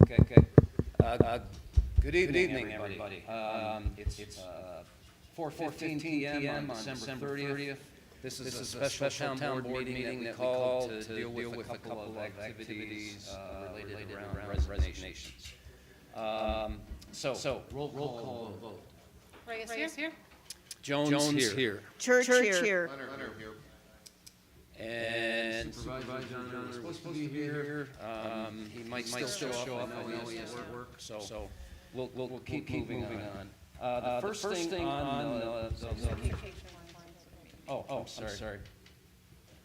Okay. Good evening, everybody. It's 4:15 p.m. on December 30th. This is a special town board meeting that we called to deal with a couple of activities related around resignations. So roll call vote. Reyes here. Jones here. Church here. Leonard here. And Supervisor Jones is supposed to be here. He might still show up. I know he has to work, so we'll keep moving on. The first thing on the oh, I'm sorry.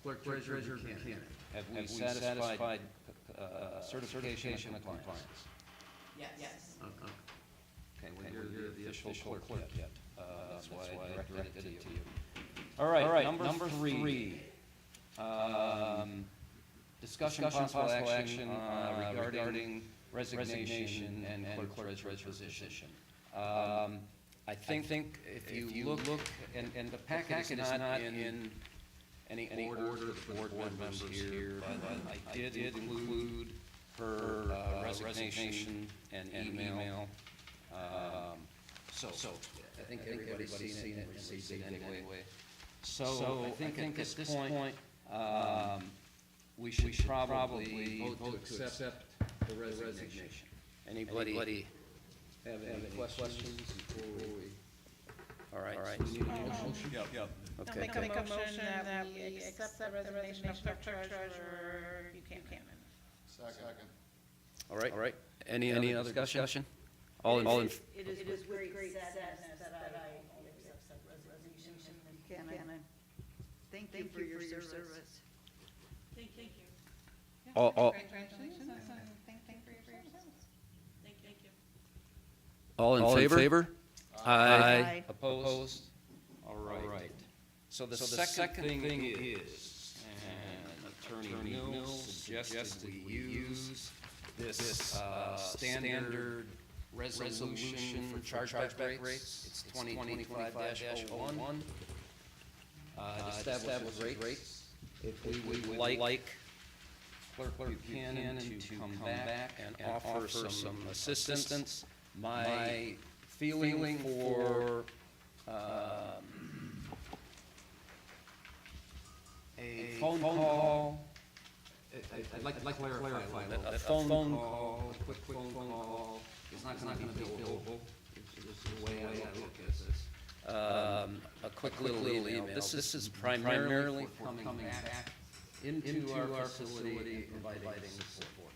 Clerk Treasurer Buchanan. Have we satisfied certification of compliance? Yes. Okay, we're the official clerk yet. That's why I directed it to you. All right, number three. Discussion possible action regarding resignation and clerk treasurer's position. I think if you look, and the packet is not in any order for board members here, but I did include her resignation and email. So I think everybody's seen it and received it anyway. So I think at this point, we should probably vote to accept the resignation. Anybody have any questions before we? All right. So we need a motion? Yep. Okay. I'll make a motion that we accept the resignation of clerk treasurer Buchanan. Second. All right. Any other discussion? All in. It is with great sadness that I accept the resignation of Buchanan. Thank you for your service. Thank you. All- Congratulations and thank you for your service. Thank you. All in favor? Aye. Opposed? All right. So the second thing is, and Attorney Mills suggested we use this standard resolution for chargeback rates. It's 2025-01. Establish rates. If we would like Clerk Buchanan to come back and offer some assistance, my feeling for a phone call, I'd like to clarify that a phone call, a quick phone call is not going to be billable. It's the way I look at this. A quick little email. This is primarily for coming back into our facility and providing support.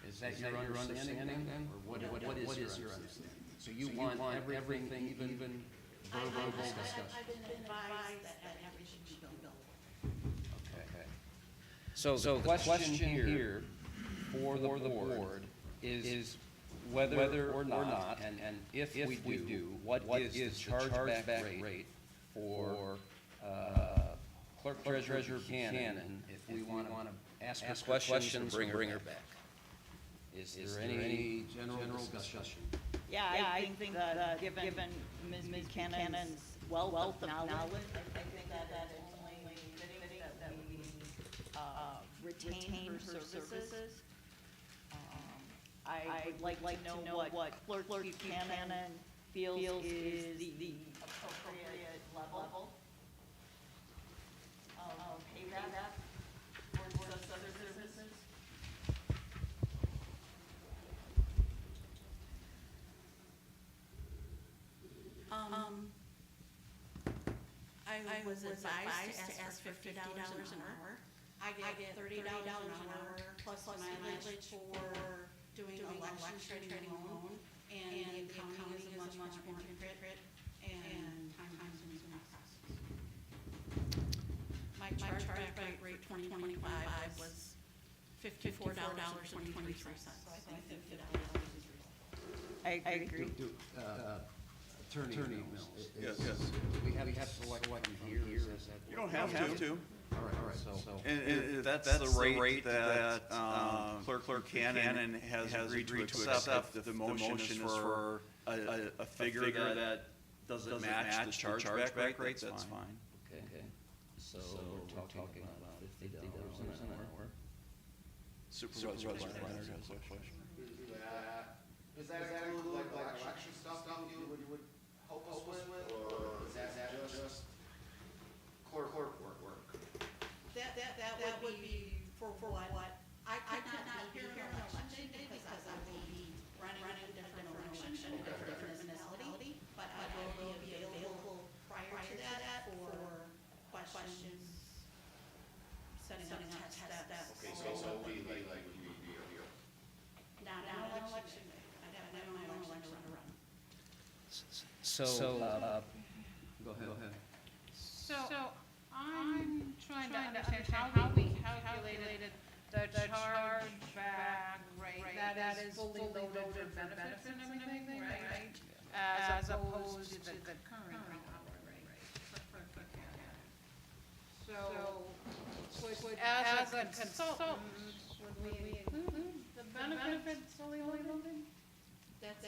Is that your understanding then? Or what is your understanding? So you want everything, even verbal discussion? I've been advised that everything should be billable. Okay. So the question here for the board is whether or not, and if we do, what is the chargeback rate for Clerk Treasurer Buchanan if we want to ask her questions, bring her back? Is there any general discussion? Yeah, I think that given Ms. Buchanan's wealth of knowledge, I think that it's only fitting that we retain her services. I would like to know what Clerk Buchanan feels is the appropriate level of payback for those other services. I was advised to ask for $50 an hour. I get $30 an hour plus mileage for doing election trading alone, and the accounting is much more intricate and time consuming process. My chargeback rate 2025 was $54.23, so I think $50 is reasonable. I agree. Attorney Mills. Yes. Do we have to select one here? Is that? You don't have to. All right, so. And that's the rate that Clerk Buchanan has agreed to accept. If the motion is for a figure that doesn't match the chargeback rates, that's fine. Okay, so we're talking about $50 an hour. Supervisor Leonard has a question. Does that include like election stuff you would help us with, or is that just clerk work? That would be for what? I could not be here on election day because I will be running a different election in a different municipality, but I will be available prior to that for questions, setting up test steps. Okay, so it'll be like we be here. Not on election day. I have my own election to run. So, go ahead. So I'm trying to understand how we calculated the chargeback rate that is fully loaded for benefits and everything, right? As opposed to the current hour rate. So, as a consultant, would we include the benefits fully loaded? That's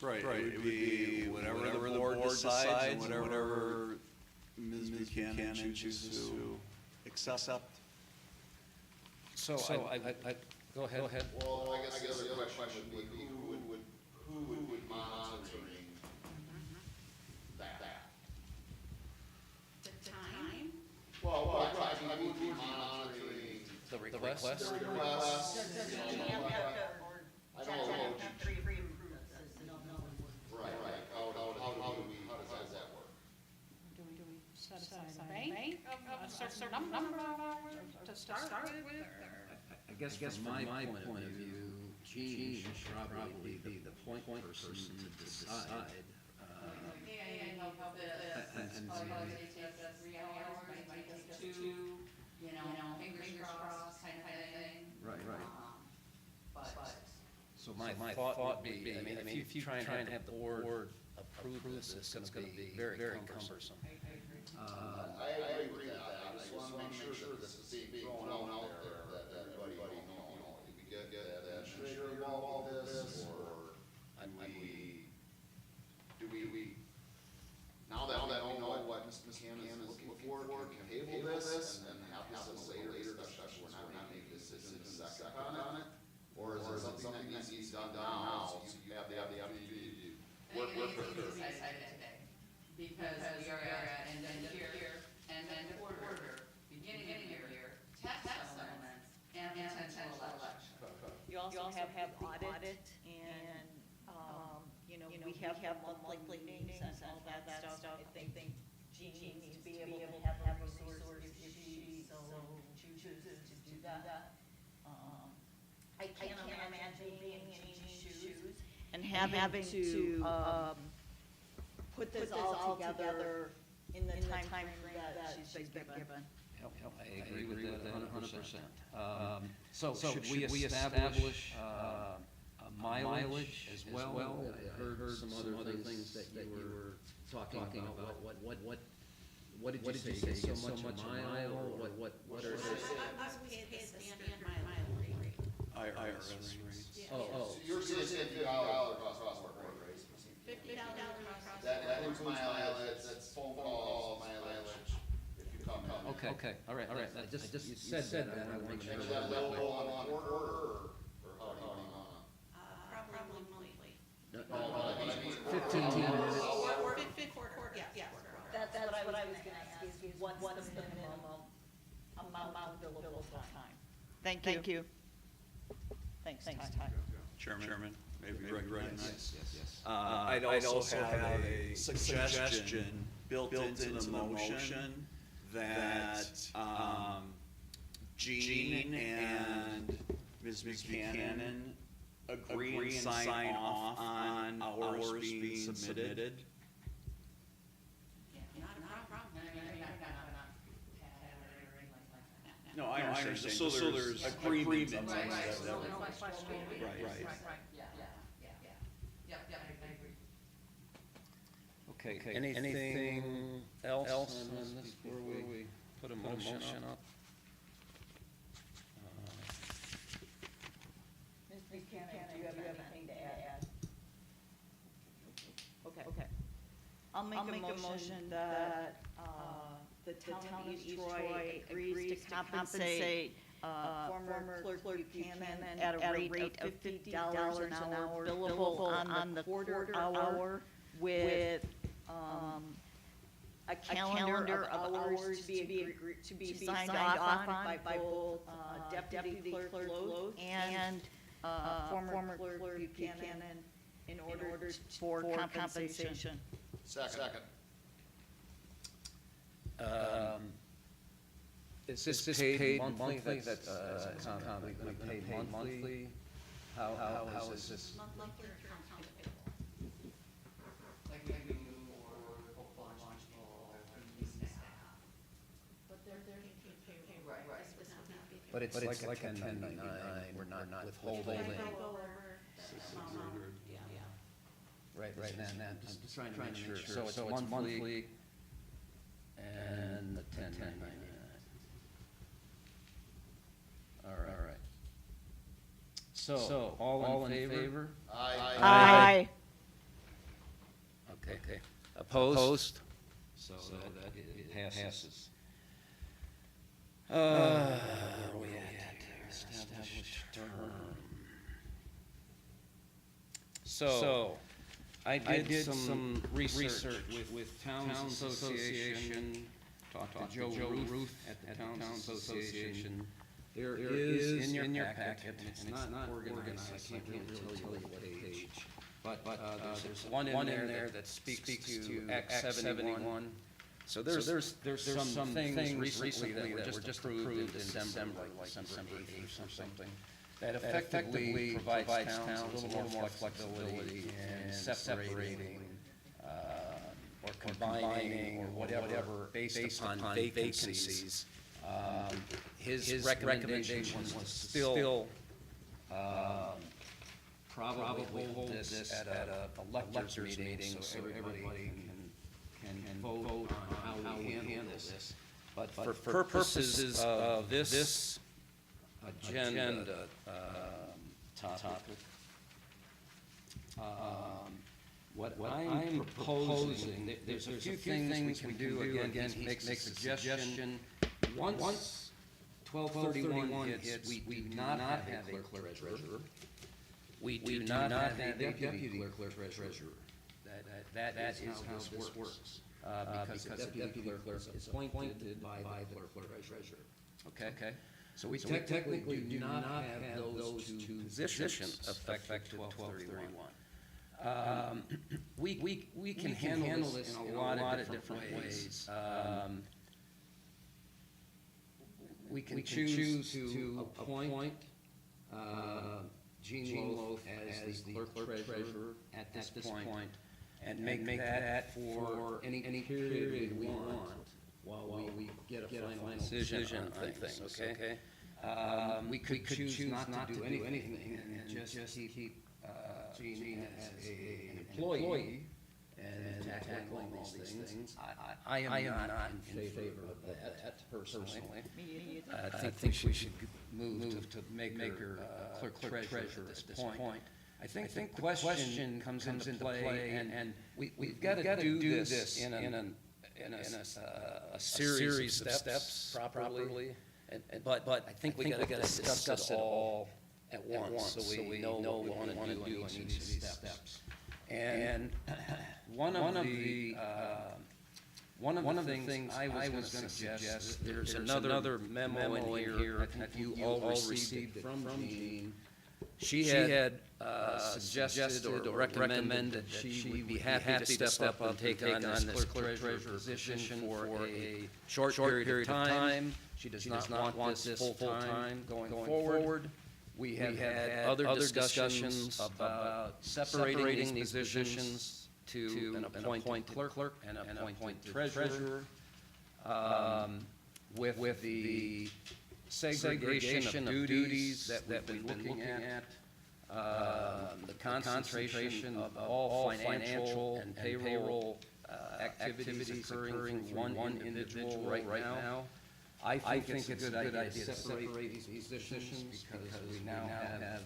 irrelevant. Right, it would be whatever the board decides, and whatever Ms. Buchanan chooses to accept. So I, go ahead. Well, I guess the other question would be, who would monitoring that? The time, Well, I mean, who would be monitoring The request? the requests? You have to, or I Jen don't know. have free improvements, no. Right, how does that work? Do we set aside a bank of a certain number of hours to start with? I guess from my point of view, Gene should probably be the point person to decide. And help this, probably they take 3 hours, might take 2, fingers crossed kind of thing. Right. But. So my thought would be, I mean, if you try and have the board approve this, it's gonna be very cumbersome. I agree with that, I just wanna make sure this is being thrown out there, that everybody knows, do we get the administrator involved in this, or do we, now that we know what Ms. McCann is looking for, can table this and have this in a later discussion, we're not making a decision in a second on it? Or is there something that needs to be done now, so you have the opportunity to work with her? Today, because we are at end of year, and then quarter, beginning of year, tax settlements, and potential election. You also have audit and, we have monthly meetings and all that stuff. I think Jean needs to be able to have a resource if she so chooses to do that. I can't imagine being in Jean's shoes and having to, put this all together in the time frame that she's been given. I agree with that 100%. So should we establish mileage as well? I heard some other things that you were talking about. What did you say? So much a mile, or what are I was paid the standard mile rate. IRS rates. Oh, So you're saying $50 across board, right? $50 across. That includes mileage, that's phone calls, mileage, if you come in. okay, all right, I just, you said that, I want to make Is sure. that available on order, or how do you want? Probably monthly. 15 minutes. Or quarter, yes. That's what I was gonna ask, is what's the minimum amount billable time? Thank you. Thanks, Ty. Chairman, maybe recognize. Yes. I'd also have a suggestion built into the motion that Jean and Ms. Buchanan agree and sign off on hours being submitted. Not a problem. No, I understand, so there's agreement on Right, that. so no question. Right. Yeah, I agree. Okay, anything else on this before we put a motion up? Ms. Buchanan, do you have anything to add? Okay. I'll make a motion that, the town of East Troy agrees to compensate former Clerk Buchanan at a rate of $50 an hour billable on the quarter hour with a calendar of hours to be signed off on by both Deputy Clerk Loth and former Clerk Buchanan in order for compensation. Second. Is this paid monthly? That's, we pay monthly? How is this? Monthly accounts payable. Like we do for football, lunchable, and staff. But they're getting paid payroll. Right. This would not be. But it's like a 1099, we're not withholding. If I go over the amount, yeah. Right, and I'm just trying to make sure. So it's monthly and the 1099. All right. So, all in favor? Aye. Okay. Opposed? So that it passes. Where are we at? Established term. So, I did some research with Towns Association, talked to Joe Ruth at the Towns Association. There is in your packet, and it's not organized, I can't really tell you what page. But there's one in there that speaks to Act 71. So there's some things recently that were just approved in December, like December 8th or something, that effectively provides towns a little more flexibility in separating or combining or whatever based upon vacancies. His recommendation was still probably hold this at a electors meeting so everybody can vote on how we handle this. But for purposes of this agenda topic, what I'm proposing, there's a few things we can do. Again, he makes a suggestion. Once 1231 hits, we do not have a clerk treasurer. We do not have a deputy clerk treasurer. That is how this works. Because the deputy clerk is appointed by the clerk treasurer. Okay? So we technically do not have those two positions effective 1231. We can handle this in a lot of different ways. We can choose to appoint Jean Loth as the clerk treasurer at this point, and make that for any period we want while we get a final decision on things, okay? We could choose not to do anything and just keep Jean as an employee and tackling all these things. I am not in favor of that personally. I think we should move to make her clerk treasurer at this point. I think the question comes into play, and we've got to do this in a series of steps properly. But I think we got to discuss it all at once, so we know what we want to do in each of these steps. And one of the things I was going to suggest, there's another memo in here I think you all received from Jean. She had suggested or recommended that she would be happy to step up and take on this clerk treasurer position for a short period of time. She does not want this full-time going forward. We have had other discussions about separating these positions to an appointed clerk and an appointed treasurer. With the segregation of duties that we've been looking at, the concentration of all financial and payroll activities occurring through one individual right now. I think it's a good idea to separate these positions because we now have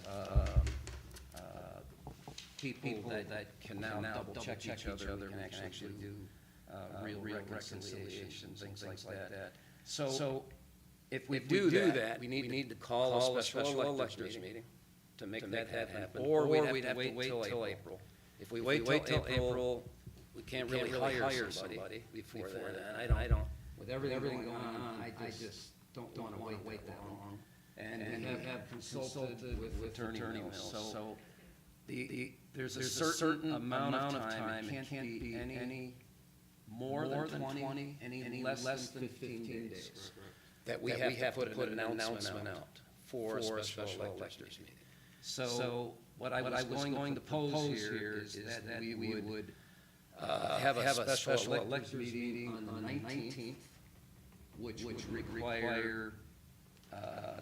people that can now double-check each other and can actually do real reconciliation, things like that. So If we do that, we need to call a special electors meeting to make that happen, or we'd have to wait till April. If we wait till April, we can't really hire somebody before then. I don't, with everything going on, I just don't wanna wait that long. And have consulted with Attorney Mills, so there's a certain amount of time, it can't be any more than 20, any less than 15 days. That we have to put an announcement out for a special electors meeting. So what I was going to pose here is that we would have a special electors meeting on the 19th, which would require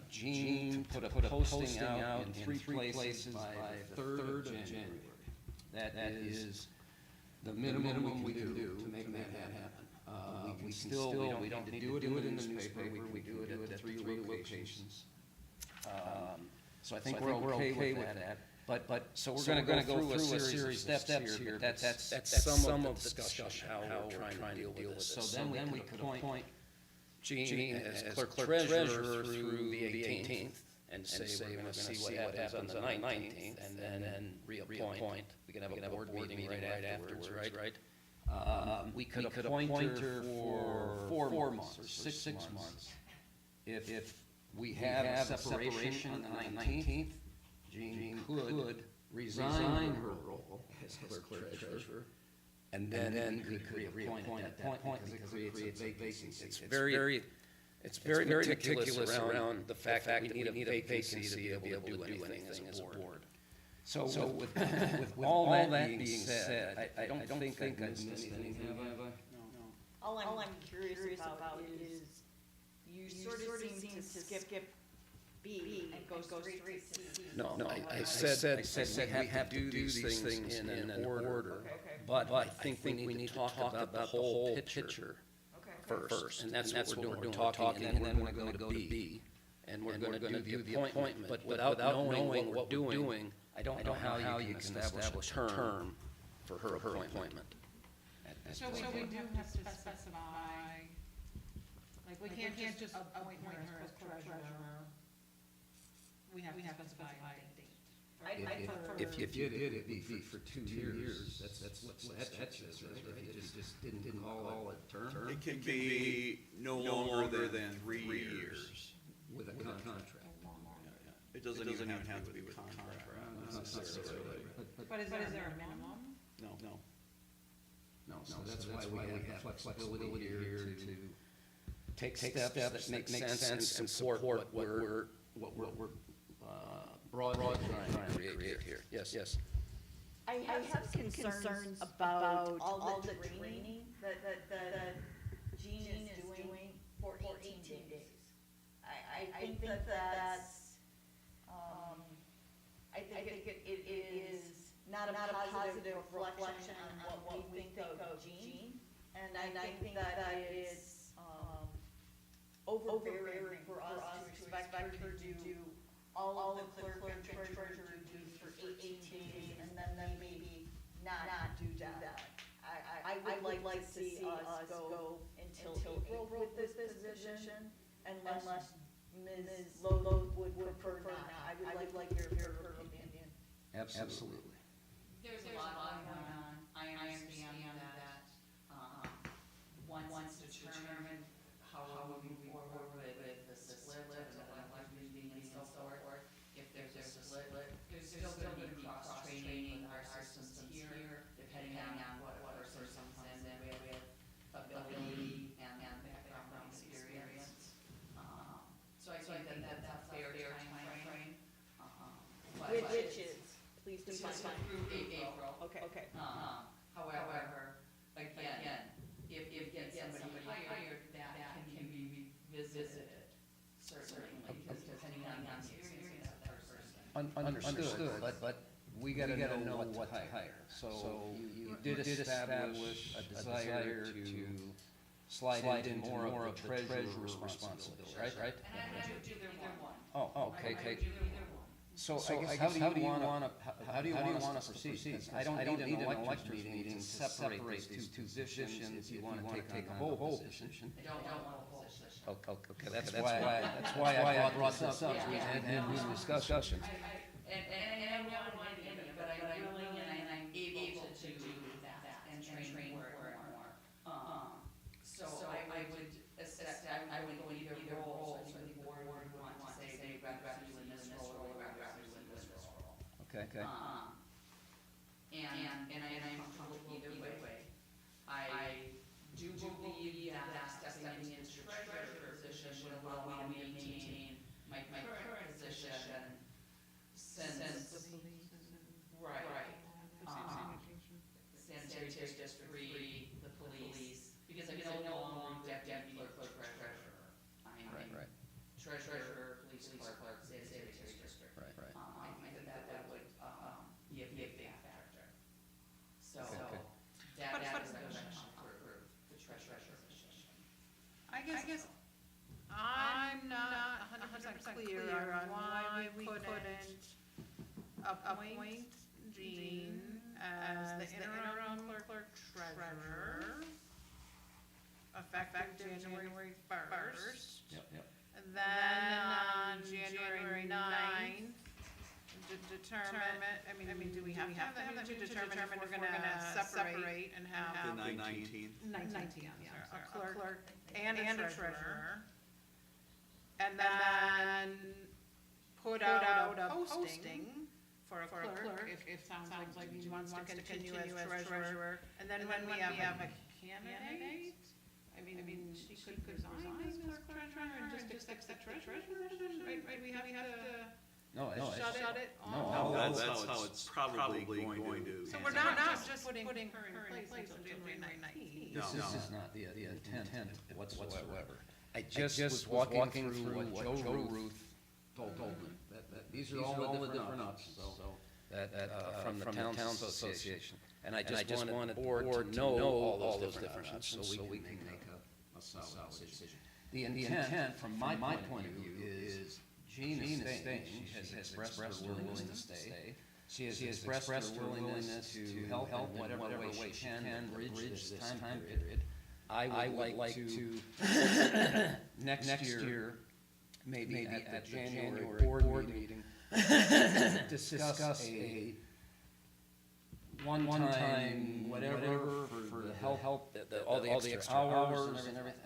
Gene to put a posting out in 3 places by the 3rd of January. That is the minimum we can do to make that happen. We don't need to do it in the newspaper, we do it at 3 locations. So I think we're okay with that. But, so we're gonna go through a series of steps here, but that's some of the discussion, how we're trying to deal with this. So then we could appoint Gene as clerk treasurer through the 18th, and say we're gonna see what happens on the 19th, and then reappoint. We can have a board meeting right afterwards, right? We could appoint her for 4 months or 6 months. If we have a separation on the 19th, Jean could resign her role as clerk treasurer, and then we could reappoint at that point because it creates a vacancy. It's very meticulous around the fact that we need a vacancy to be able to do anything as a board. So with all that being said, I don't think I've missed anything, have I? All I'm curious about is, you sort of seem to skip B and go straight to C. No, I said we have to do these things in an order, but I think we need to talk about the whole picture first, and that's what we're doing, talking, and then we're gonna go to B, and we're gonna do the appointment, but without knowing what we're doing, I don't know how you can establish a term for her appointment. So we do have to specify, like, we can't just appoint her as treasurer. We have to specify a date. If you did, it'd be for 2 years, that's what that says, right? If you just didn't call it a term. It can be no longer than 3 years. With a contract. It doesn't even have to be with contract. Not necessarily. But is there a minimum? No, that's why we have flexibility here to take steps that make sense and support what we're broadly trying to create here. Yes. I have concerns about all the training that Jean is doing for 18 days. I think that's, I think it is not a positive reflection on what we think of Jean. And I think that is overbearing for us to expect her to do all of the clerk and treasurer duties for 18 days and then maybe not do that. I would like to see us go until April with this position, unless Ms. Lowe would prefer not. I would like your opinion. Absolutely. There's a lot going on. I understand that, once determined how we'll move forward with the split and the elected meeting and so forth, if there's a split, there's still gonna be cross-training with our systems here, depending on what person comes in with ability and background experience. So I think that's a fair time frame. Which is, please define. Through April. Okay. However, again, if you get somebody hired, that can be revisited, certainly, because depending on the experience of that person. Understood, but we gotta know what to hire. So you did establish a desire to slide into more of the treasurer's responsibility, right? And I would do either one. Oh, okay. I would do either one. So I guess how do you want us to proceed? Because I don't need an elected meeting to separate these two positions. If you want to take a whole position. I don't want a position. Okay, that's why I brought this up, we had these discussions. And I don't want to be, but I'm willing and I'm able to do that and train more and more. So I would assess, I would go either role, so the board would want to say, we'd rather do in this role, or we'd rather do in this role. Okay. And I'm comfortable either way. I do believe that stepping into treasurer position would allow me to maintain my current position since, right, sanitary district 3, the police, because I'm no longer deputy clerk treasurer. I'm Right. treasurer, police clerk, sanitary district. Right. I think that would be a big factor. So Okay. that is a direction for the treasurer position. I guess I'm not 100% clear on why we couldn't appoint Jean as the interim clerk treasurer, effective January 1st. Yep. And then on January 9th, determine, I mean, do we have to have that to determine if we're gonna separate and have The 19th. 19, a clerk and a treasurer. And then put out a posting for a clerk, if sounds like he wants to continue as treasurer. And then when we have a candidate, I mean, she could resign as clerk treasurer and just accept the treasurer position, right? We have to No, shut it off. No, That's how it's probably going to. So we're not just putting her in place until January 19th. This is not the intent whatsoever. I just was walking through what Joe Ruth told me, that these are all the different options, so, from the town association. And I just wanted the board to know all those different options, so we can make a solid decision. The intent, from my point of view, is Jean is staying. She has expressed her willingness to stay. She has expressed her willingness to help in whatever way she can bridge this time period. I would like to, next year, maybe at the January board meeting, discuss a one-time whatever for the help, all the extra hours and everything.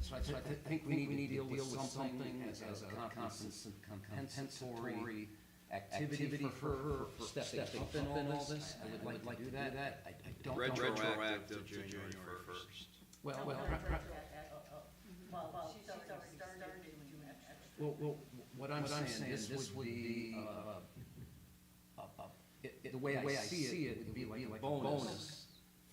So I think we need to deal with something as a compensatory activity for her for stepping up in all this. I would like to do that. I don't know. Retroactive January 1st. Well, She's already started doing that. well, what I'm saying, this would be, the way I see it, would be like a bonus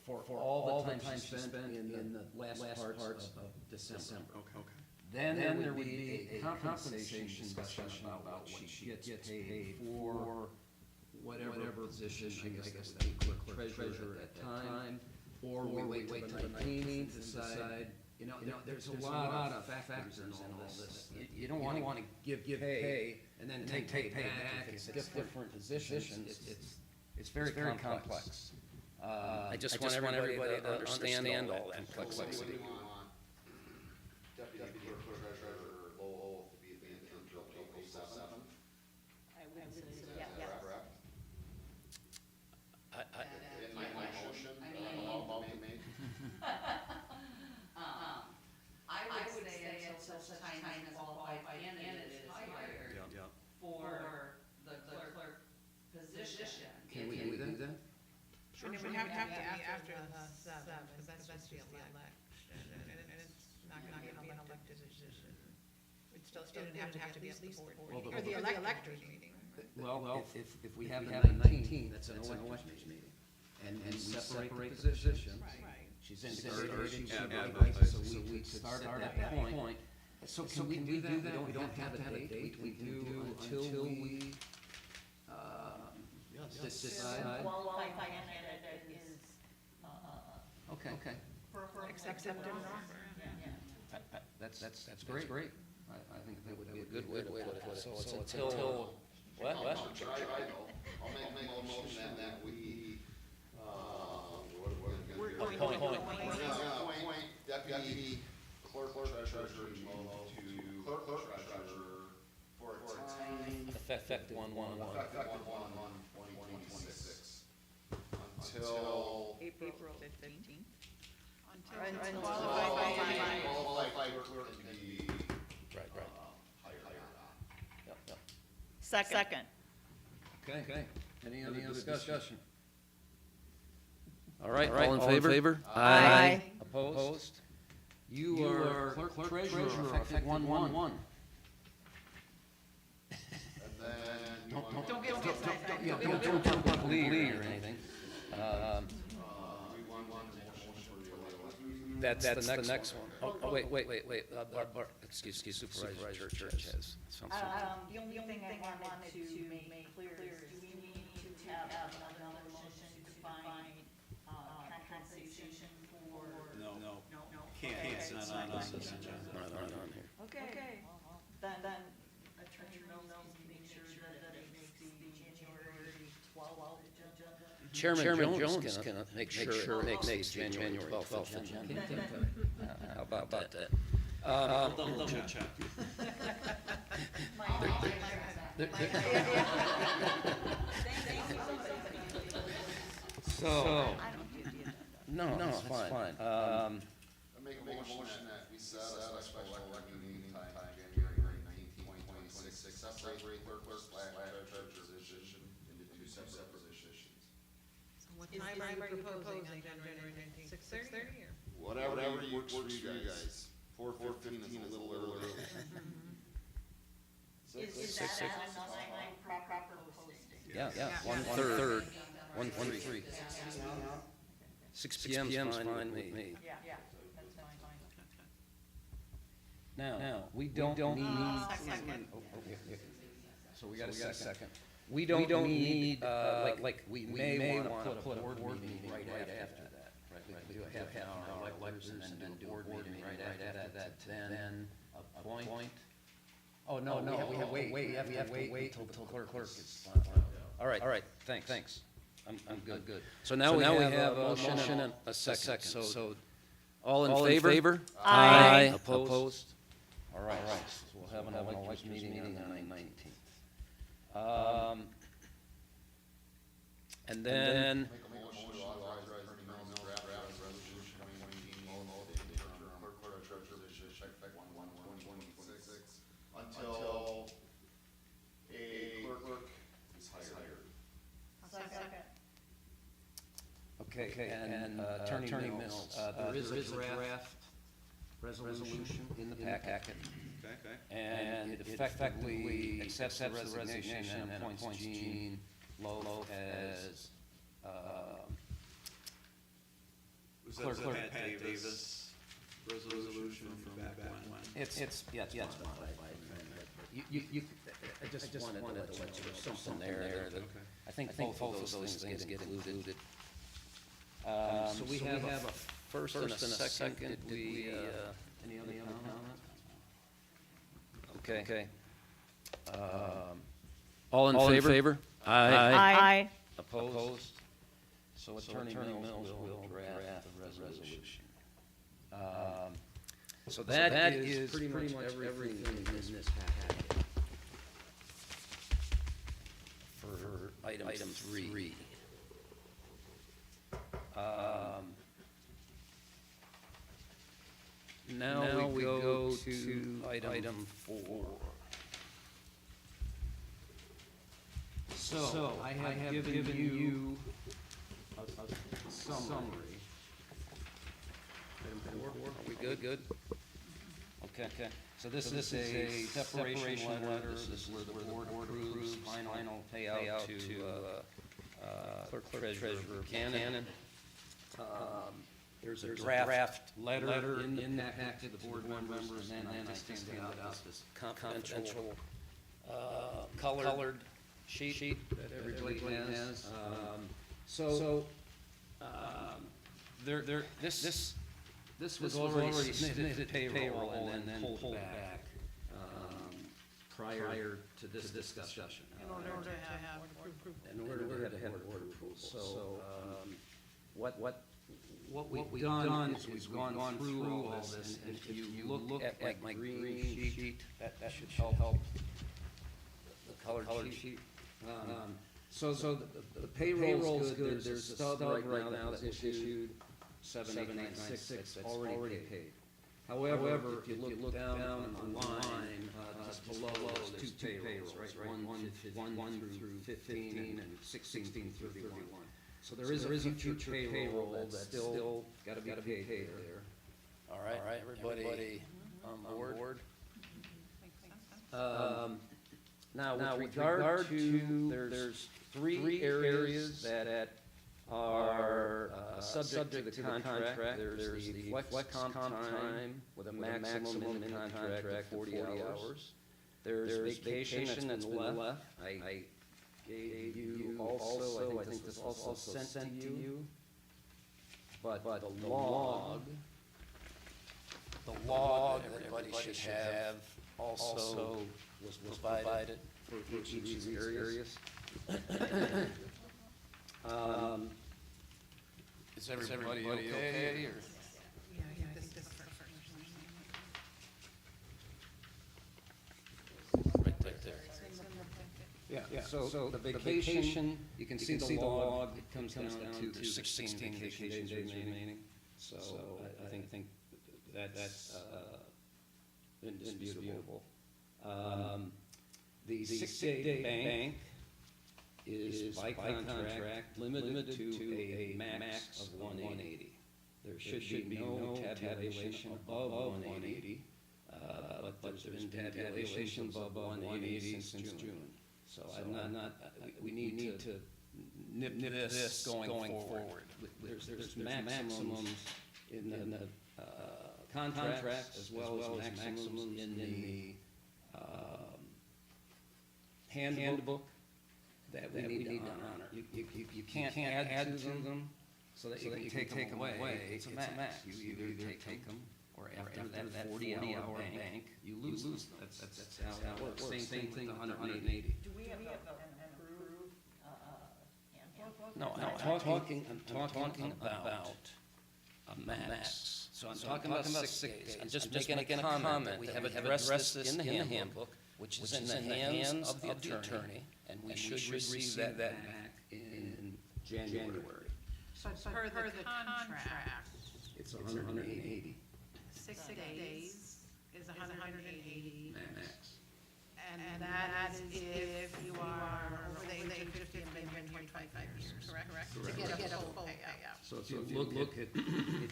for all the time spent in the last parts of December. Okay. Then there would be a compensation discussion about what she gets paid for whatever position, I guess that clerk treasurer at the time, or we wait till the 19th to decide. You know, there's a lot of factors in all this. You don't want to give pay and then take pay back. It's different positions. It's very complex. I just want everybody to understand all that complexity. We want deputy clerk treasurer Lowell to be at the end until April 7th. I would say, Is yeah, that correct? In my motion, that I'm about to make. I would say until such time as a qualified candidate is hired Yeah. for the clerk position. Can we do that? I mean, we have to be after the 7th, because that's just the election, and it's not gonna be an elected position. It still didn't have to be at least the board, or the electors meeting. Well, if we have the 19th, that's an elections meeting, and we separate the positions. Right. She's indicated she would Yeah, like, so we could start at that point. So can we do that? We don't have to have a date, we can do until we, decide. qualified candidate is, Okay, Accepted an offer. yeah. that's great. I think that would be a good way to put it. So it's until, what? I'll try, I'll make a motion that we, what are we gonna do? Appoint. We're gonna appoint deputy clerk treasurer to move to clerk treasurer for a time Effective 1/1/1. effective 1/1/2026 until April 15th. Until qualified clerk can be Right. hired on. Yep. Second. Okay. Any other discussion? All right, all in favor? Aye. Opposed? You are clerk treasurer, effective 1/1/1. And then you want. Don't get excited. Yeah, don't leave or anything. We want motion for the election. That's the next one. Oh, wait. Excuse Supervisor Church has something. The only thing I wanted to make clear is, do we need to have another motion to find compensation for? No, Okay. can't, it's not on this agenda. Not on here. Okay. Then Attorney Mills can make sure that it makes the January 12th agenda. Chairman Jones can make sure it makes January 12th agenda. How about that? Double check. So, I don't do the agenda. no, it's fine. I make a motion that we set a special election meeting time, January 19th, 2026, separate clerk treasurer position into two separate positions. What time are you proposing on January 19th? 6:30 or? Whatever works for you guys. 4:15 is a little early. Is that enough time proper posting? Yeah, 1/3, 1/3. 6 PM is fine with me. Yeah, that's fine. Now, we don't need. Second. So we got a second. We don't need, like, we may want to put a board meeting right after that. Right, we could do a half an hour like this and then do a board meeting right after that, then appoint. Oh, no, we have to wait until the clerk is. All right, thanks. I'm good. So now we have a motion and a second. So, all in favor? Aye. Opposed? All right, so we'll have an election meeting on the 19th. And then, Make a motion to authorize Attorney Mills to draft resolution 2019, the interim clerk treasurer position effective 1/1/2026 until a clerk is hired. Second. okay, and Attorney Mills, there is a draft resolution in the packet. Okay. And it effectively accepts the resignation and appoints Jean Lowe as, Was Clerk. that Pat Davis resolution from back when? it's. I just wanted to let you know something there that, I think both of those things get included. So we have a first and a second. Did we, any other comment? Okay. All in favor? Aye. Opposed? So Attorney Mills will draft the resolution. So that is pretty much everything in this packet for item 3. Now we go to item 4. So I have given you a summary. Are we good? Okay. So this is a separation letter. This is where the board approves final payout to Clerk Treasurer Buchanan. There's a draft letter in that packet to the board members, and then I sent out this confidential colored sheet that everybody has. This was already submitted to payroll and then pulled back prior to this discussion. In order to have approval. In order to have board approval. So, what what we've done is we've gone through all this, and if you look at my green sheet, that should help. The colored sheet. So the payroll's good, there's a stub right now that was issued, 78996, that's already paid. However, if you look down on the line, just below those two payrolls, right, one through 15 and 16 through 31. So there is a future payroll that's still gotta be paid there. All right, everybody on board? Now, with regard to, there's three areas that are subject to the contract. There's the flex comp time with a maximum in the contract of 40 hours. There's vacation that's been left. I gave you also, I think this also sent to you. But the log that everybody should have also was provided for each of these areas. Is everybody okay? Or? Right there. Yeah, so the vacation, you can see the log, it comes down to 16 vacation days remaining. So I think that's indisputable. The sick-day bank is by contract limited to a max of 180. There should be no tabulation above 180, but there's been tabulation above 180 since June. So I'm not, we need to nip this going forward. There's maximums in the contract as well as maximums in the handbook that we need to honor. You can't add to them so that you can take them away. It's a max. You either take them, or after that 40-hour bank, you lose them. That's how that works. Same thing with 180. Do we have an approved, handbook? No, I'm talking about a max. So I'm talking about 6 days. I'm just making a comment. We have addressed this in the handbook, which is in the hands of the attorney, and we should receive that back in January. So per the contract, It's 180 6 days is 180. max. And that is if you are over the age of 50 and been here 25 years, correct? To get a full payout. So if you look at,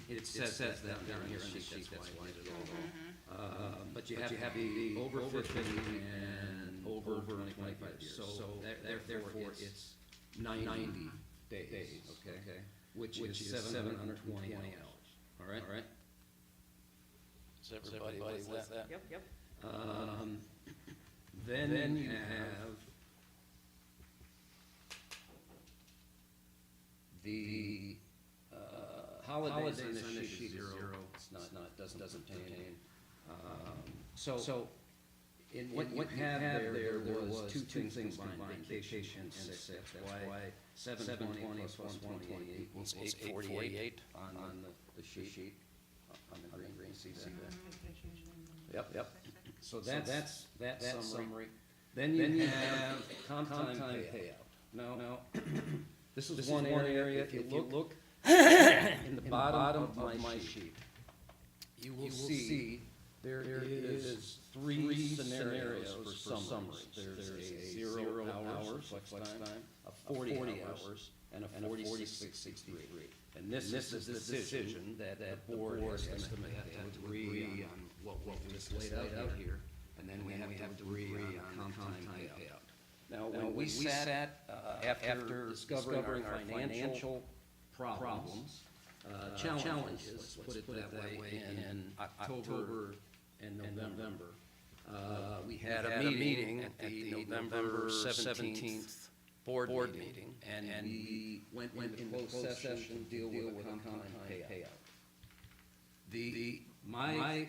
it says that down here on the sheet, that's why I did it all. But you have to be over 50 and over 25 years. So therefore, it's 90 days, okay? Which is 720 hours, all right? Is everybody with that? Yep. Then you have the holidays on this sheet zero. It's not, doesn't contain. So in what you have there was two things combined, vacation and sick. That's why 720 plus 128 equals 848 on the sheet. On the green, see that? Yep. So that's that summary. Then you have comp time payout. Now, this is one area, if you look in the bottom of my sheet, you will see there is three scenarios for summaries. There's a 0 hours flex time, a 40 hours, and a 46.63. And this is the decision that the board has to agree on what we just laid out here, and then we have to agree on comp time payout. Now, when we sat after discovering our financial problems, challenges, let's put it that way, in October and November, we had a meeting at the November 17th board meeting, and we went into closed session to deal with a comp time payout. My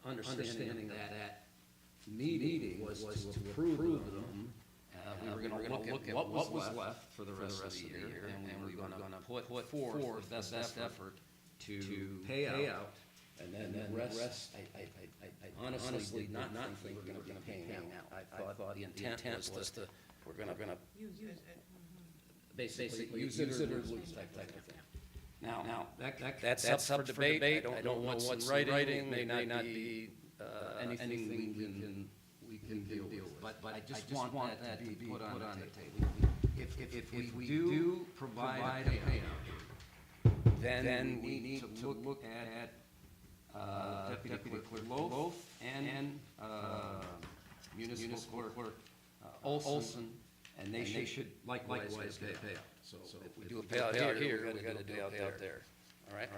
understanding of that meeting was to approve them. We were look at what was left for the rest of the year, and we're gonna put forth the best effort to pay out. And then the rest, I honestly not think we're gonna be paying out. I thought the intent was to, we're gonna basically use it or lose type of thing. Now, that's up for debate. I don't know what's in writing, may not be anything we can deal with. But I just want that to be put on the table. If we do provide a payout, then we need to look at Deputy Clerk Loaf and Municipal Clerk Olson, and they should likewise pay out. So if we do a payout here, we gotta do a payout there. All right?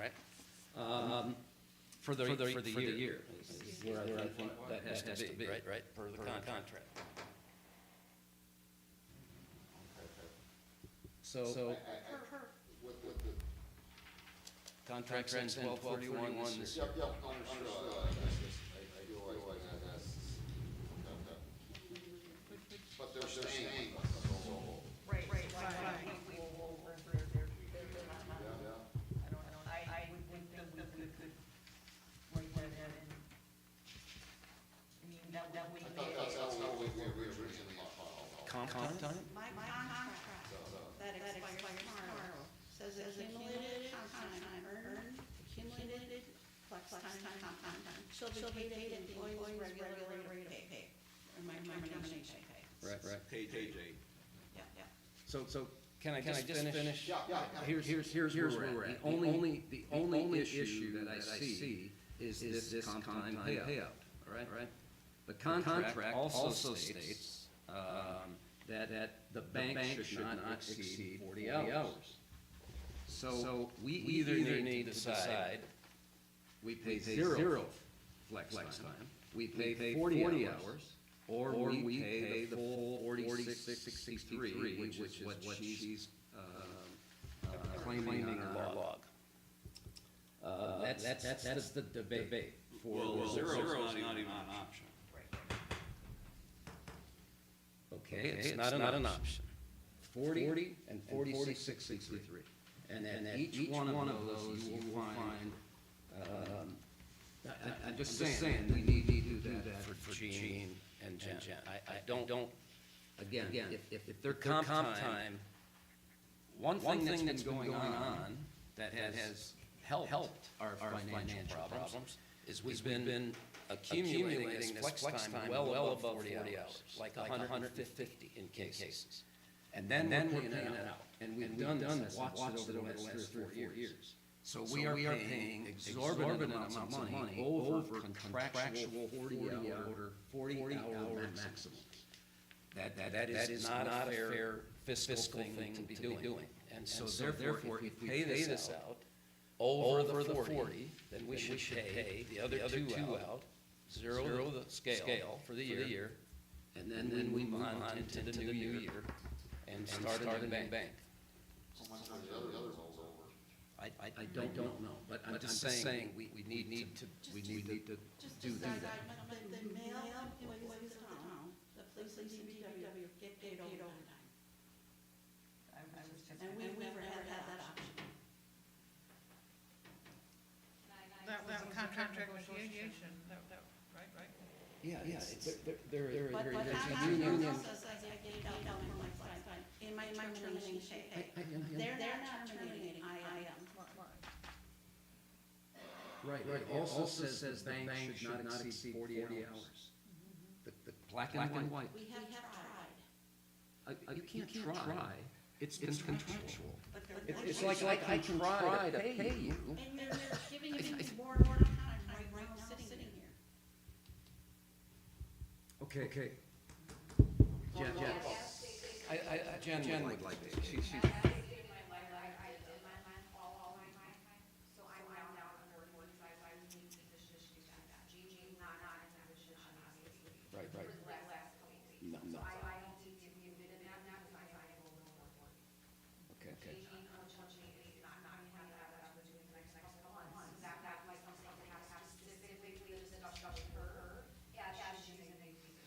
For the year, is where I think that has to be, right, per the contract. So, With the, contract ends 12/31 this year. yep, understood, I do realize that's, but they're saying, Right, right, Right. we will over their yeah. I would think that we could write that in. I mean, that we I thought that's how we originally Comp time? My contract that expires tomorrow says accumulated comp time earned, accumulated flex time, comp time shall be paid at the employee's regular rate of pay, or my termination pay. Right. Page eight. Yeah. So can I just finish? Yeah. Here's where we're at. The only issue that I see is this comp time payout, all right? The contract also states that the bank should not exceed 40 hours. So we either need to decide, we pay zero flex time, we pay 40 hours, or we pay the full 46.63, which is what she's claiming on our log. That's the debate. Well, zero's not even an option. Okay, it's not an option. 40 and 46.63. And then at each one of those, you will find, I'm just saying, we need to do that for Gene and Jen. I don't, again, if they're comp time, one thing that's been going on that has helped our financial problems is we've been accumulating this flex time well above 40 hours, like 150 in cases. And then we're paying it out. And we've done this, watched it over the last 3 or 4 years. So we are paying exorbitant amounts of money over contractual 40-hour maximums. That is not a fair fiscal thing to be doing. And so therefore, if we pay this out over the 40, then we should pay the other two out, zero the scale for the year, and then we move on into the new year and start another bank. So much time the other rolls over. I don't know, but I'm just saying, we need to Just do that. the male employees of the town, the police and DPW get paid overtime. And we never had that option. That contract negotiation, right? Yeah, there is But a how union. says I get paid out for my flex time in my termination pay. They're not terminating, I am. Right, it also says the bank should not exceed 40 hours. The black and white. We have tried. You can't try, it's contractual. But It's like I can try to pay you. And you're giving me more and more time right now sitting here. Okay. Jen would like to, she, right. No. Okay.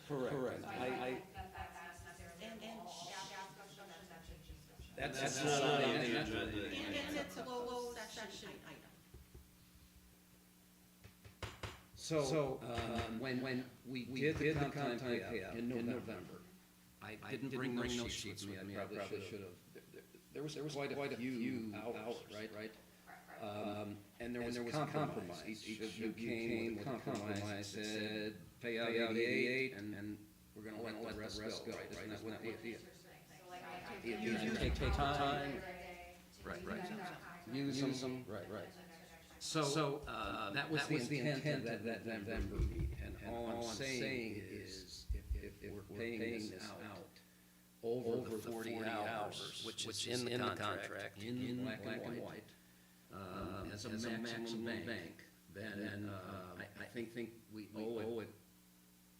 Correct. That's not on the agenda. And it's a closed session item. So, when we did the comp time payout in November, I didn't bring those sheets with me, I probably should have. There was quite a few hours, right? And there was a compromise. Each of you came with a compromise, said, pay out 88, and we're gonna let the rest go, right? Isn't that what the idea? You take time. Right. Use them, right. So, that was the intent of that November meeting, and all I'm saying is, if we're paying this out over the 40 hours, which is in the contract, in black and white, as a maximum bank, then I think we owe it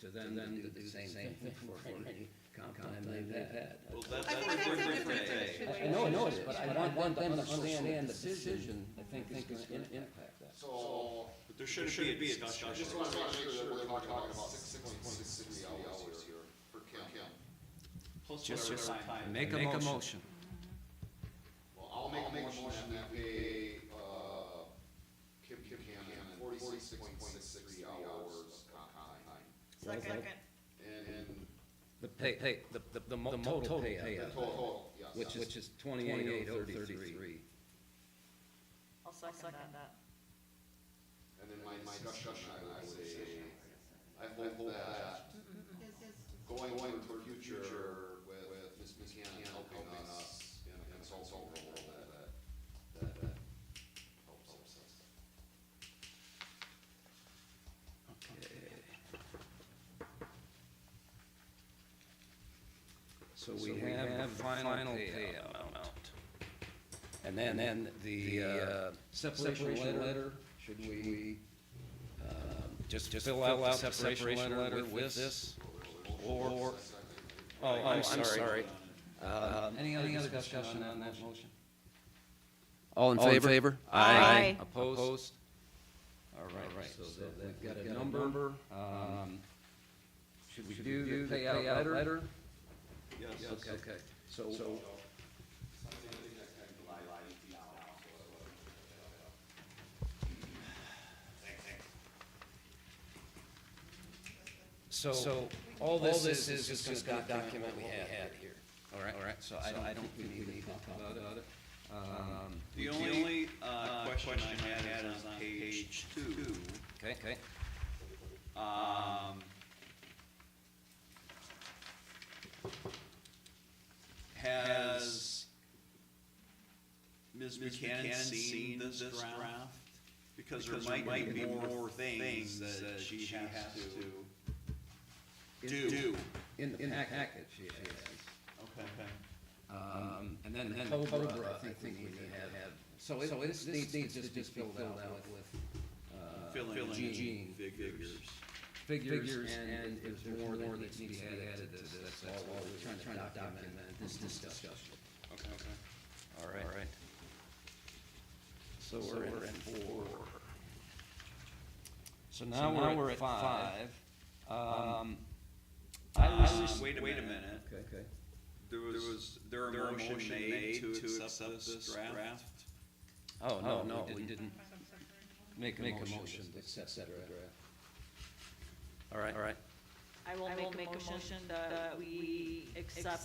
to them to do the same thing for any comp time they've had. Well, that's I think a that's different a different day. situation. I know it is, but I want them to understand the decision, I think is gonna impact that. So, But there shouldn't be a discussion. I just want to make sure that we're talking about 6.60 hours here for Kim. Plus Just whatever time. make a motion. Well, I'll make a motion that we pay, Kim Cannon 46.63 hours comp time. Second. And The total payout, total, yes. which is 28,033. I'll second that. And then my discussion, I would say, I hope that going into the future with Ms. McCann helping us in a consultant role that helps us. So we have final payout amount. And then the separation letter, should we just fill out the separation letter with this? Or, I'm sorry. Any other discussion on that motion? All in favor? Aye. Opposed? All right, so we've got a number. Should we do the payout letter? Yes. Okay, so. So, all this is just gonna document what we had here. All right, so I don't think we need to talk about it. The only question I had is on page 2. Okay. Has Ms. Buchanan seen this draft? Because there might be more things that she has to do. In the package, yes. Okay. And then Cobra, I think we need to have, so this needs to just be filled out with, Filling Gene figures, and if there's more that needs to be added to this, that's all we're trying to document this discussion. Okay. All right. So we're in 4. So now we're at 5. Wait a minute. Okay. There a motion made to accept this draft? Oh, no, we didn't make a motion to accept that draft. All right. I will make a motion that we accept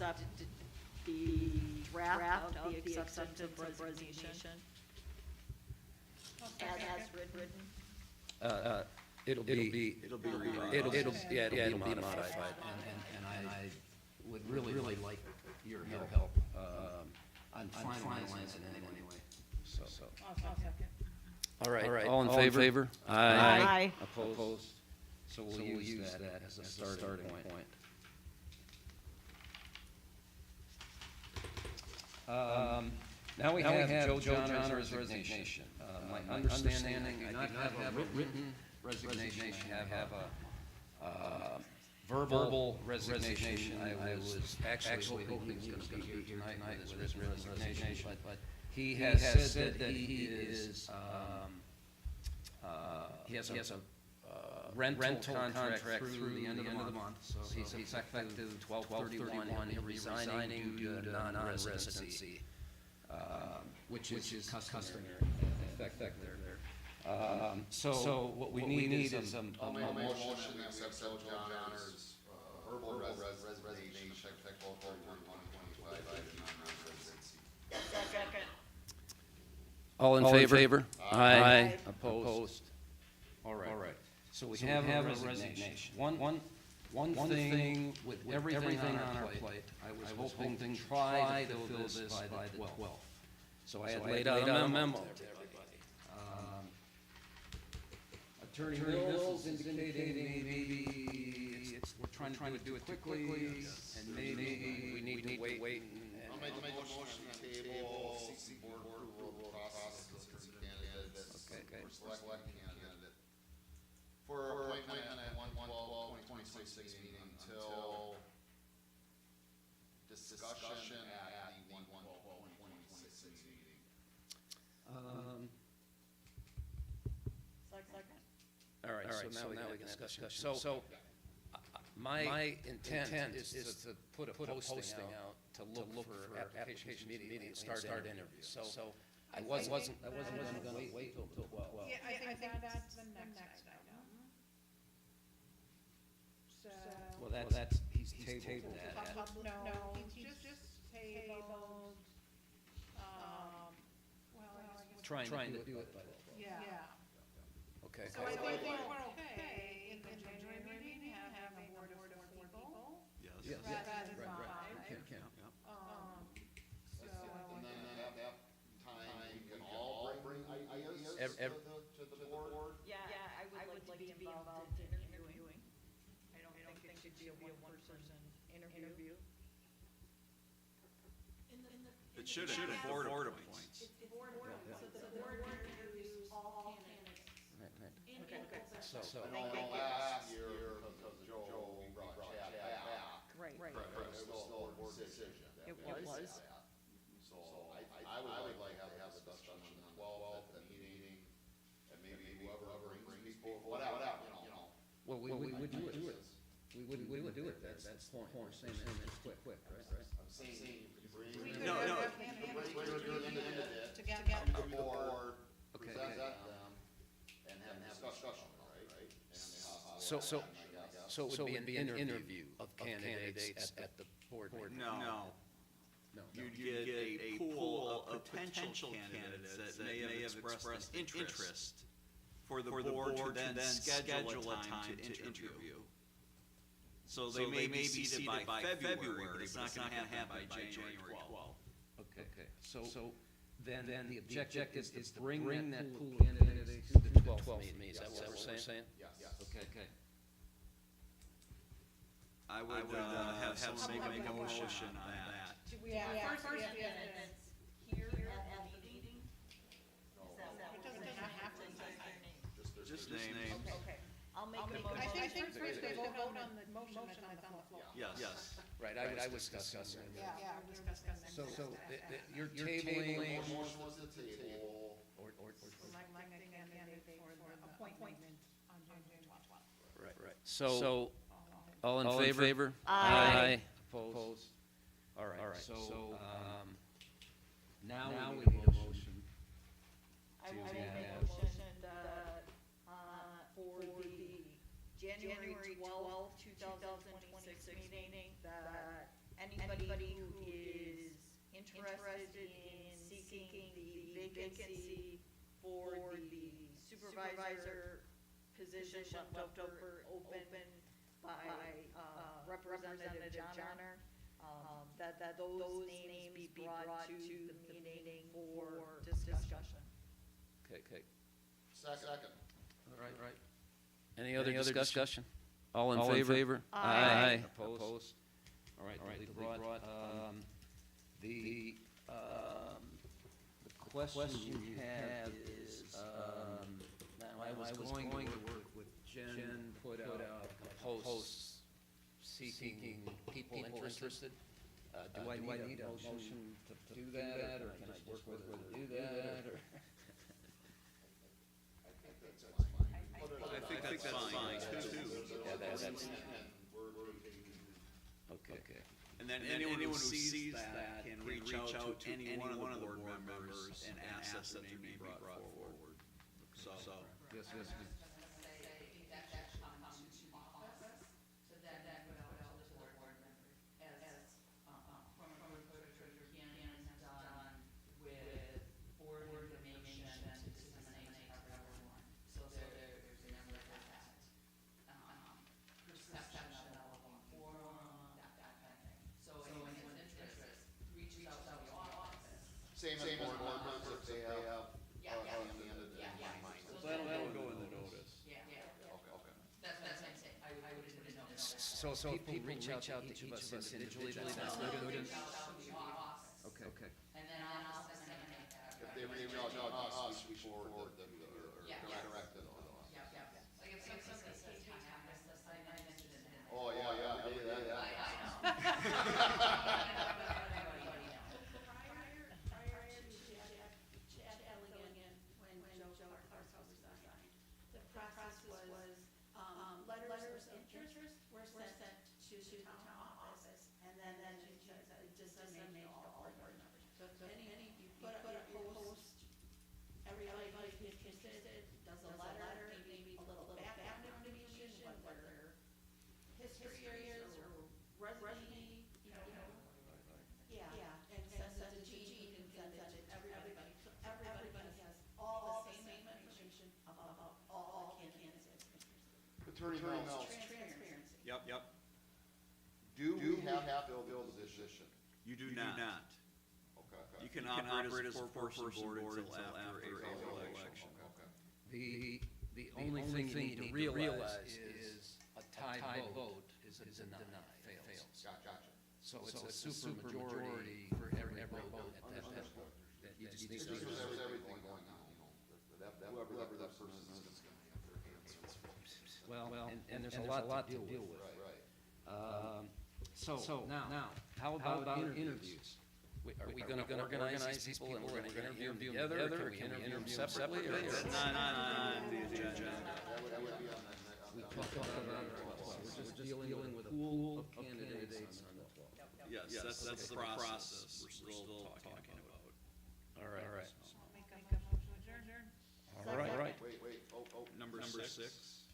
the draft of the acceptance of resignation as written. It'll be revised. it'll be modified, and I would really like your help on finalizing it anyway. So. I'll second. All right, all in favor? Aye. Opposed? So we'll use that as a starting point. Now we have Joe Johnner's resignation. My understanding, I do not have a written resignation, I have a verbal resignation. I was actually hoping he was gonna be here tonight with his resignation, but he has said that he is, he has a rental contract through the end of the month. So he's effective 12/31, and resigning due to non-residency, which is customary effect there. So what we need is a I'll make a motion to accept John Honors, verbal resignation, effective 12/31/2025, due to non-residency. Second. All in favor? Aye. Opposed? All right. So we have a resignation. One thing with everything on our plate, I was hoping to try to fill this by the 12th. So I had laid out a memo to everybody. Attorney Mills indicating maybe we're trying to do it too quickly, and maybe we need to wait. I'll make a motion to table, seek board approval process for candidates, Okay. for selecting candidate for appointment at 1/12/2026 meeting until discussion at the 1/12/2026 meeting. Second. All right, so now we can have discussion. So, my intent is to put a posting out to look for applications immediately and start interviews. So, I wasn't gonna wait till 12. Yeah, I think that's the next item. So. Well, that's, he's tabled that. No, he's just tabled, well, I guess. Trying to do it by the 12. Yeah. Okay. So I think we're okay in the January meeting, having a board of 4 people. Yes. Rather than Right. 5. Okay. So. And then at that time, you can all bring ideas to the board. Yeah, I would like to be involved in interviewing. I don't think it should be a one-person interview. It should have board appoints. So the board interviews all candidates in open session. So, I know last year, because of Joe, we brought Chad back. Right. But it was still a board decision. It was. So I would like to have a discussion on the 12th at the meeting, and maybe whoever brings people, whatever, you know. well, we would do it. We would do it, that's the point. We're saying it's quick, right? I'm saying, bring No. your candidate To get. to the board, Okay. present them, and have discussion, right? So it would be an interview of candidates at the board meeting? No. You'd get a pool of potential candidates that may have expressed an interest for the board to then schedule a time to interview. So they may be seated by February, but it's not gonna happen by January 12th. Okay, so then the objective is to bring that pool of candidates to the 12th meeting, is that what we're saying? Yes. Okay. I would have somebody make a motion on that. Yeah, First, we have candidates here at the meeting. Is that It what doesn't have to be. Just names. Okay, I'll make a I motion. think first they vote on the motion that's on the floor. Yes. Right, I was discussing. Yeah, we're discussing next. So you're Your tabling, motion was the table. or, Selecting a candidate for the appointment on January 12th. right. So, all in favor? Aye. Opposed? All right, so, now we need a motion. I will to make have- a motion that, for the January 12th, 2026 meeting, that anybody who is interested in seeking the vacancy for the supervisor position left over open by, Representative John Honor, that those names be brought to the meeting for discussion. Okay. Second. All right. Any other discussion? All in favor? Aye. Opposed? All right, they brought, the question you have is, now I was going to work with Jen, put out a post seeking people interested. Do I need a motion to do that, or can I just work with her to do that, or? I think that's fine. Put it I think that's fine, too. Yeah, that's, And we're okay. And then anyone who sees that can reach out to any one of the board members and ask that they may be brought forward. So, Yes, I was just gonna say, I think that should come to office, to then put out to the board members as, from Treasurer Gannon has done with board information to disseminate to everyone. So there's never that, perception of a forum, that kind of thing. So anyone who has interest, reach out to the office. same as board members if they have Yeah, yeah, a candidate in yeah. mind. So that'll go in the notice. Yeah, yeah. Okay. That's what I'm saying, I would put a notice. So people reach out to each of us individually, that's good. Reach out to the office, Okay. and then I'll disseminate that. If they reach out to us, we forward them to the, or Yeah. direct them to us. Yeah, yeah, like if somebody's takes time, I mentioned it. Oh, yeah, every day, I yeah. know. Everybody knows. Prior to Chad Elligan, when Joe Clark was resigned, the process was, letters of interest were sent to the town office, and then disseminated to all board members. So any, you put up your post, everybody is interested, does a letter, maybe a little background information, what their history is, or resume, yeah, and send it to Gene, and send it to everybody, so everybody has all the same information about all the candidates. Attorney Mills, Transparency. Yep. do we have to fill the position? You do not. Okay. You can operate as a four-person board until after April election. Okay. The only thing you need to realize is a tie vote is a deny, fails. Gotcha. So it's a super majority for every vote at that point. You just need It's to just realize. with everything going on, whoever that person is gonna have their hands full. Well, and there's a lot to deal with. Right. So now, how about interviews? Are we gonna organize these people and we're gonna interview them together, or can we interview them separately? That's not on the agenda. That would be on We that. talked about it on the 12th. We're just dealing with a pool of candidates on the 12th. Yes, that's the process we're still talking about. All right. Make a motion to adjourn. All right. Wait, oh. Number six.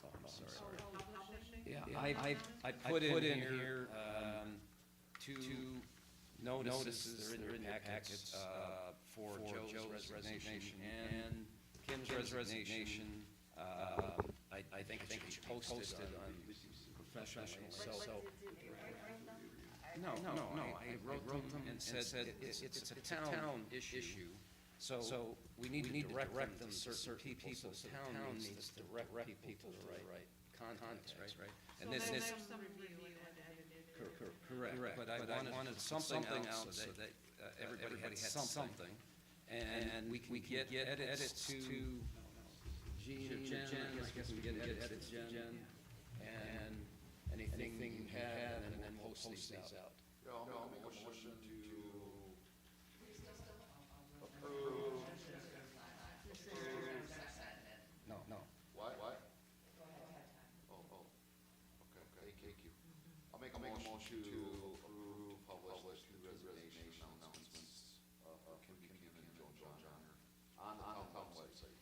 Oh, I'm sorry. Publishing. Yeah, I put in here, two notices, they're in your packets, for Joe's resignation and Kim's resignation. I think it should be posted on professionally, so. No, I wrote them and said, it's a town issue. So we need to direct them to certain people, so the town needs to direct people to the right contacts, right? And this, There's some review and edited. correct, but I wanted something else so that everybody had something. And we can get edits to Gene or Jen, I guess we get edits to Jen, and anything you have, and then post these out. Yeah, I'll make a motion to approve. No. What? Oh, okay, thank you. I'll make a motion to approve, publish the resignation announcements of Kim and Joe Johnner on the town website.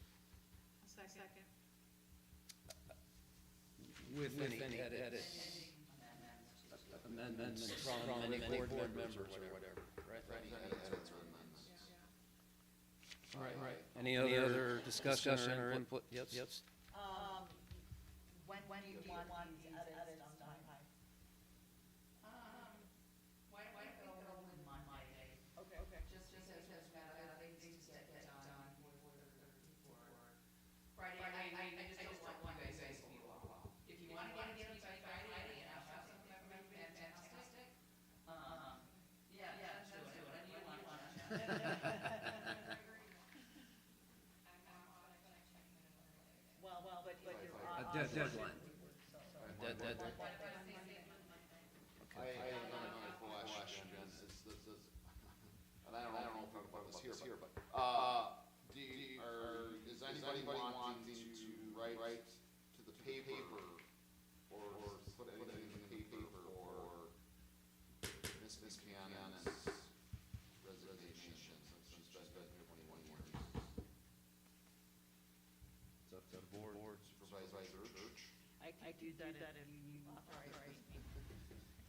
Second. With any edits, amendments from any board members or whatever, right? Any edits or amendments? All right. Any other discussion or input? Yes? When do you want these edits done? Why don't we go with Monday? Okay. Just because things get done for Friday. I just don't want you guys to be overwhelmed. If you want to get it by Friday and I'll have something that might be fantastic, yeah, let's do it. And you want to. Well, but you're A on. deadline. I have another question, and I don't know if I'm putting this here, but, is anybody wanting to write to the paper or put anything in the paper or Miss Cannon's resignation, since she's been here 21 years. It's up to the board. Supervisor Church. I could do that if you authorize me.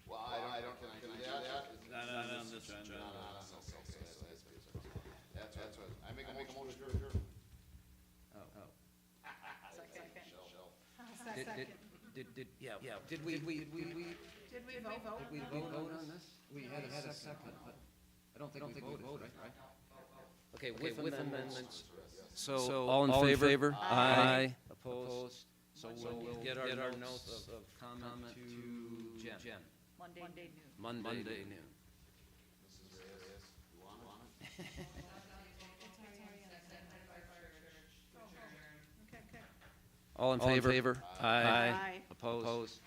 Well, I don't, can I do that? Not on this agenda. Not on this, okay, so that's what, I make a motion to adjourn. Oh. Second. Did we vote? Did we vote? Did we vote on this? We had a second, but I don't think we voted, right? Okay, with amendments. So, all in favor? Aye. Opposed? So we'll get our notes of comment to Jen. Monday noon. Monday noon. Mrs. Reyes, you want it? Okay. All in favor? Aye. Aye. Opposed?